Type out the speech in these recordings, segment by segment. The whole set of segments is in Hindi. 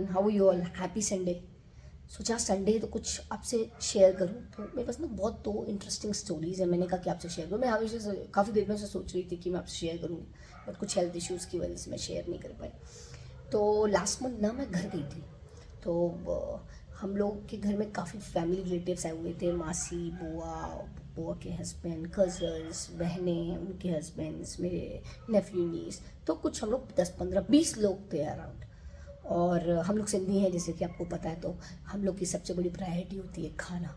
Everyone, how you all? Happy Sunday. सोचा संडे तो कुछ आपसे शेयर करूं, तो मेरे पास ना बहुत दो इंटरेस्टिंग स्टोरीज है। मैंने कहा कि आपसे शेयर करूं। मैं हमेशा से काफ़ी देर में से सोच रही थी कि मैं आपसे शेयर करूंगी, बट कुछ हेल्थ इश्यूज़ की वजह से मैं शेयर नहीं कर पाई। तो लास्ट मंथ ना मैं घर गई थी, तो हम लोग के घर में काफ़ी फैमिली रिलेटिव्स आए हुए थे। मासी, बुआ, बुआ के हस्बैंड, कज़न्स, बहनें, उनके हस्बैंड्स, मेरे नेफ्यू नीस, तो कुछ हम लोग 10-15-20 लोग थे अराउंड। और हम लोग सिंधी हैं जैसे कि आपको पता है, तो हम लोग की सबसे बड़ी प्रायोरिटी होती है खाना।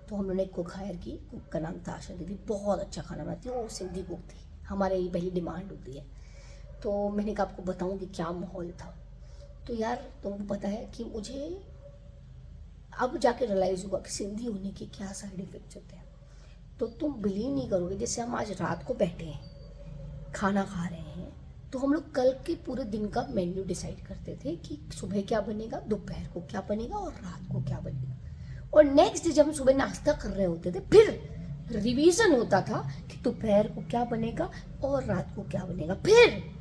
तो हम लोगों ने एक कुक हायर की, कुक का नाम था आशा दीदी, बहुत अच्छा खाना बनाती है, वो सिंधी कुक थी, हमारे ये पहली डिमांड होती है। तो मैंने कहा आपको बताऊं कि क्या माहौल था। तो यार तुमको पता है कि मुझे अब जाके रियलाइज़ हुआ कि सिंधी होने के क्या साइड इफ़ेक्ट्स होते हैं। तो तुम बिलीव नहीं करोगे, जैसे हम आज रात को बैठे हैं, खाना खा रहे हैं, तो हम लोग कल के पूरे दिन का मेन्यू डिसाइड करते थे कि सुबह क्या बनेगा, दोपहर को क्या बनेगा और रात को क्या बनेगा। और नेक्स्ट डे जब हम सुबह नाश्ता कर रहे होते थे, फिर रिवीजन होता था कि दोपहर को क्या बनेगा और रात को क्या बनेगा। फिर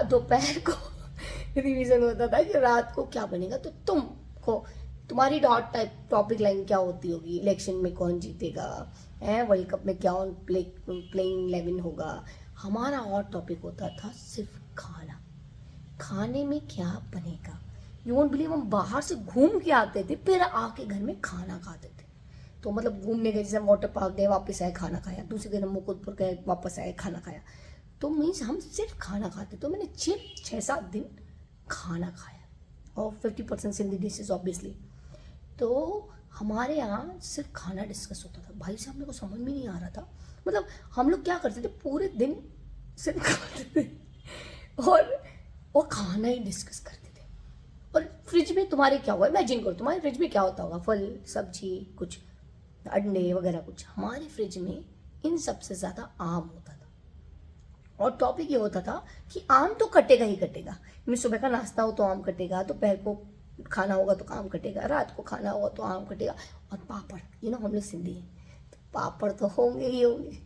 दोपहर को रिवीजन होता था कि रात को क्या बनेगा। तो तुम्हारी डॉट टाइप टॉपिक लाइन क्या होती होगी? इलेक्शन में कौन जीतेगा, है वर्ल्ड कप में क्या प्लेइंग 11 होगा। हमारा और टॉपिक होता था सिर्फ खाना, खाने में क्या बनेगा। यू वोंट बिलीव, हम बाहर से घूम के आते थे, फिर आके घर में खाना खाते थे। तो मतलब घूमने गए, जैसे हम वाटर पार्क गए, वापस आए खाना खाया, दूसरे दिन हम मुकुंदपुर गए, वापस आए खाना खाया। तो मीन्स हम सिर्फ खाना खाते। तो मैंने 6-7 दिन खाना खाया, और 50% सिंधी डिशेज ऑब्वियसली। तो हमारे यहाँ सिर्फ खाना डिस्कस होता था। भाई साहब, मेरे को समझ में नहीं आ रहा था, मतलब हम लोग क्या करते थे, पूरे दिन सिर्फ खाते थे और खाना ही डिस्कस करते थे। और फ्रिज में तुम्हारे क्या हुआ, इमेजिन करो तुम्हारे फ्रिज में क्या होता होगा, फल सब्जी, कुछ अंडे वगैरह कुछ। हमारे फ्रिज में इन सबसे ज़्यादा आम होता था। और टॉपिक ये होता था कि आम तो कटेगा ही कटेगा। मैं सुबह का नाश्ता हो तो आम कटेगा, दोपहर को खाना होगा तो आम कटेगा, रात को खाना होगा तो आम कटेगा। और पापड़, हम लोग सिंधी हैं, तो पापड़ तो होंगे ही होंगे।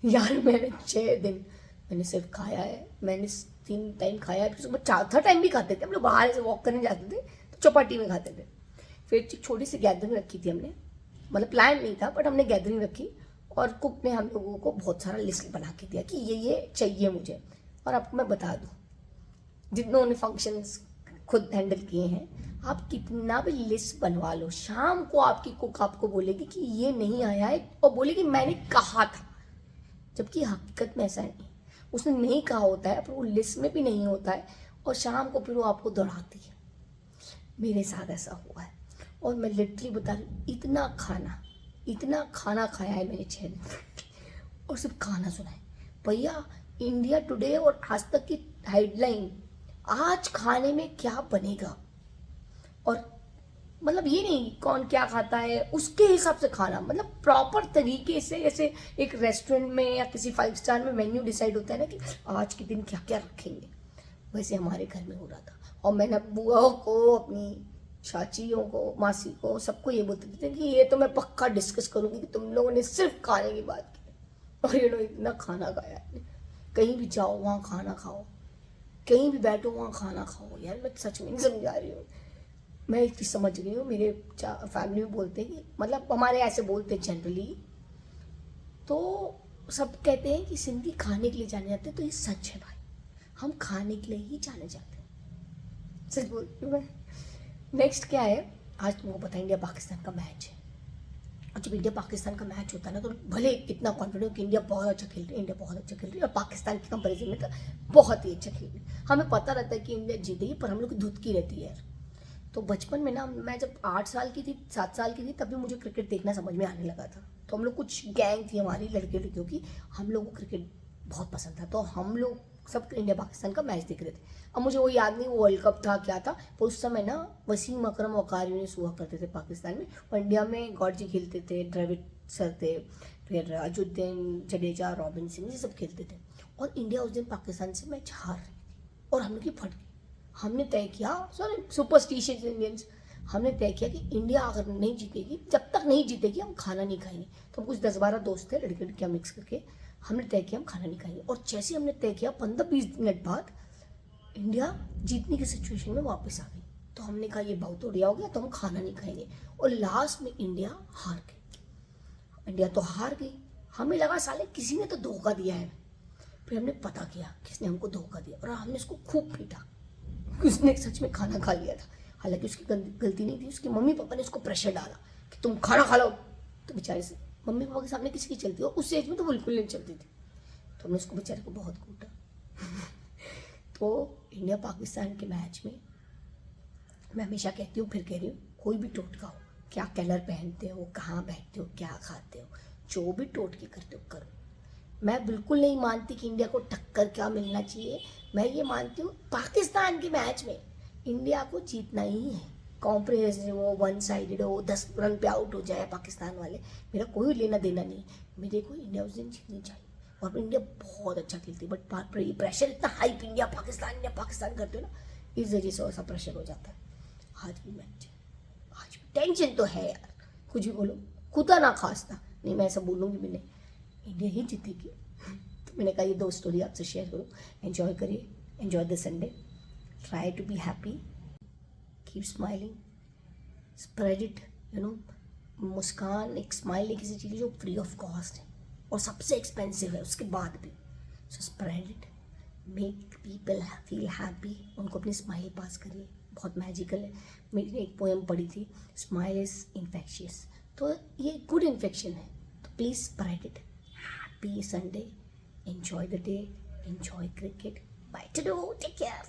यार मैंने 6 दिन मैंने सिर्फ खाया है। मैंने 3 टाइम खाया है, फिर सुबह 4था टाइम भी खाते थे। हम लोग बाहर से वॉक करने जाते थे तो चौपाटी में खाते थे। फिर एक छोटी सी गैदरिंग रखी थी हमने, मतलब प्लान नहीं था, बट हमने गैदरिंग रखी। और कुक ने हम लोगों को बहुत सारा लिस्ट बना के दिया कि ये चाहिए मुझे। और आपको मैं बता दूँ, जितनों ने फंक्शंस खुद हैंडल किए हैं, आप कितना भी लिस्ट बनवा लो, शाम को आपकी कुक आपको बोलेगी कि ये नहीं आया है, और बोलेगी मैंने कहा था। जबकि हकीकत में ऐसा नहीं, उसने नहीं कहा होता है, पर वो लिस्ट में भी नहीं होता है, और शाम को फिर वो आपको दोहराती है। मेरे साथ ऐसा हुआ है, और मैं लिटरली बता रही हूँ, इतना खाना खाया है मैंने 6 दिन और सिर्फ खाना सुना है। भैया, इंडिया टुडे और आज तक की हेडलाइन, आज खाने में क्या बनेगा। और मतलब ये नहीं कौन क्या खाता है, उसके हिसाब से खाना, मतलब प्रॉपर तरीके से, जैसे एक रेस्टोरेंट में या किसी 5 स्टार में मेन्यू डिसाइड होता है ना कि आज के दिन क्या क्या रखेंगे, वैसे हमारे घर में हो रहा था। और मैंने बुआ को, अपनी चाचियों को, मासी को, सबको ये बोलते थे कि ये तो मैं पक्का डिस्कस करूंगी कि तुम लोगों ने सिर्फ खाने की बात की। और इतना खाना खाया है। कहीं भी जाओ वहाँ खाना खाओ, कहीं भी बैठो वहाँ खाना खाओ। यार मैं सच में नहीं समझा रही हूँ, मैं एक चीज़ समझ गई हूँ। मेरे फैमिली में बोलते हैं कि, मतलब हमारे ऐसे बोलते हैं जनरली, तो सब कहते हैं कि सिंधी खाने के लिए जाने जाते हैं। तो ये सच है भाई, हम खाने के लिए ही जाने जाते हैं, सच बोलती हूँ मैं। नेक्स्ट क्या है, आज तुमको पता है इंडिया पाकिस्तान का मैच है। और जब इंडिया पाकिस्तान का मैच होता है ना, तो भले कितना कॉन्फिडेंट हो कि इंडिया बहुत अच्छा खेल रही है, इंडिया बहुत अच्छा खेल रही है, और पाकिस्तान के कंपेरिजन में तो बहुत ही अच्छा खेल रही है। हमें पता रहता है कि इंडिया जीतेगी, पर हम लोग की धुतकी रहती है यार। तो बचपन में ना, मैं जब 8 साल की थी, 7 साल की थी, तभी मुझे क्रिकेट देखना समझ में आने लगा था। तो हम लोग कुछ गैंग थी हमारी लड़के लड़कियों की, हम लोग को क्रिकेट बहुत पसंद था। तो हम लोग सब इंडिया पाकिस्तान का मैच देख रहे थे। अब मुझे वो याद नहीं वो वर्ल्ड कप था क्या था, पर उस समय ना वसीम अकरम वकार यूनिस हुआ करते थे पाकिस्तान में, और इंडिया में गॉड जी खेलते थे, द्रविड सर थे, फिर अजुद्दीन जडेजा, रॉबिन सिंह, ये सब खेलते थे। और इंडिया उस दिन पाकिस्तान से मैच हार रही थी, और हम लोग की फट गई। हमने तय किया, सॉरी सुपरस्टिशियस इंडियंस, हमने तय किया कि इंडिया अगर नहीं जीतेगी, जब तक नहीं जीतेगी हम खाना नहीं खाएंगे। तो हम कुछ 10-12 दोस्त थे, लड़के लड़कियाँ मिक्स करके हमने तय किया हम खाना नहीं खाएंगे। और जैसे हमने तय किया, 15-20 मिनट बाद इंडिया जीतने की सिचुएशन में वापस आ गई। तो हमने कहा ये बहुत बढ़िया हो गया, तो हम खाना नहीं खाएंगे। और लास्ट में इंडिया हार गई। इंडिया तो हार गई, हमें लगा साले किसी ने तो धोखा दिया है। फिर हमने पता किया किसने हमको धोखा दिया, और हमने उसको खूब पीटा। उसने सच में खाना खा लिया था, हालांकि उसकी गलती नहीं थी। उसके मम्मी पापा ने उसको प्रेशर डाला कि तुम खाना खा लो। तो बेचारे से मम्मी पापा के सामने किसी की चलती हो, उस एज में तो बिल्कुल नहीं चलती थी। तो हमने उसको बेचारे को बहुत कूटा। तो इंडिया पाकिस्तान के मैच में मैं हमेशा कहती हूँ, फिर कह रही हूँ, कोई भी टोटका हो, क्या कलर पहनते हो, कहाँ बैठते हो, क्या खाते हो, जो भी टोटके करते हो करो। मैं बिल्कुल नहीं मानती कि इंडिया को टक्कर क्या मिलना चाहिए। मैं ये मानती हूँ पाकिस्तान के मैच में इंडिया को जीतना ही है। कॉम्प्रिहेंसिव हो, वन साइडेड हो, 10 रन पे आउट हो जाए पाकिस्तान वाले, मेरा कोई लेना देना नहीं। मेरे को इंडिया उस दिन जीतनी चाहिए। और इंडिया बहुत अच्छा खेलती है, बट प्रेशर इतना हाइप इंडिया पाकिस्तान करते हो ना, इस वजह से ऐसा प्रेशर हो जाता है। आज भी मैच है, आज भी टेंशन तो है यार, कुछ भी बोलो, खुदा ना खास्ता नहीं, मैं ऐसा बोलूँगी भी नहीं, इंडिया ही जीतेगी। तो मैंने कहा ये 2 स्टोरी आपसे शेयर करूँ। एंजॉय करिए, enjoy the Sunday, try to be happy, keep smiling, spread it, मुस्कान एक स्माइल एक ऐसी चीज़ है जो फ्री ऑफ कॉस्ट है और सबसे एक्सपेंसिव है उसके बाद भी। So spread it, make people feel happy, उनको अपनी स्माइल पास करिए, बहुत मैजिकल है। मैंने एक पोएम पढ़ी थी, स्माइल इज़ इन्फेक्शियस, तो ये गुड इन्फेक्शन है, तो please spread it. Happy Sunday. Enjoy the day. Enjoy cricket. Bye to do. Take care.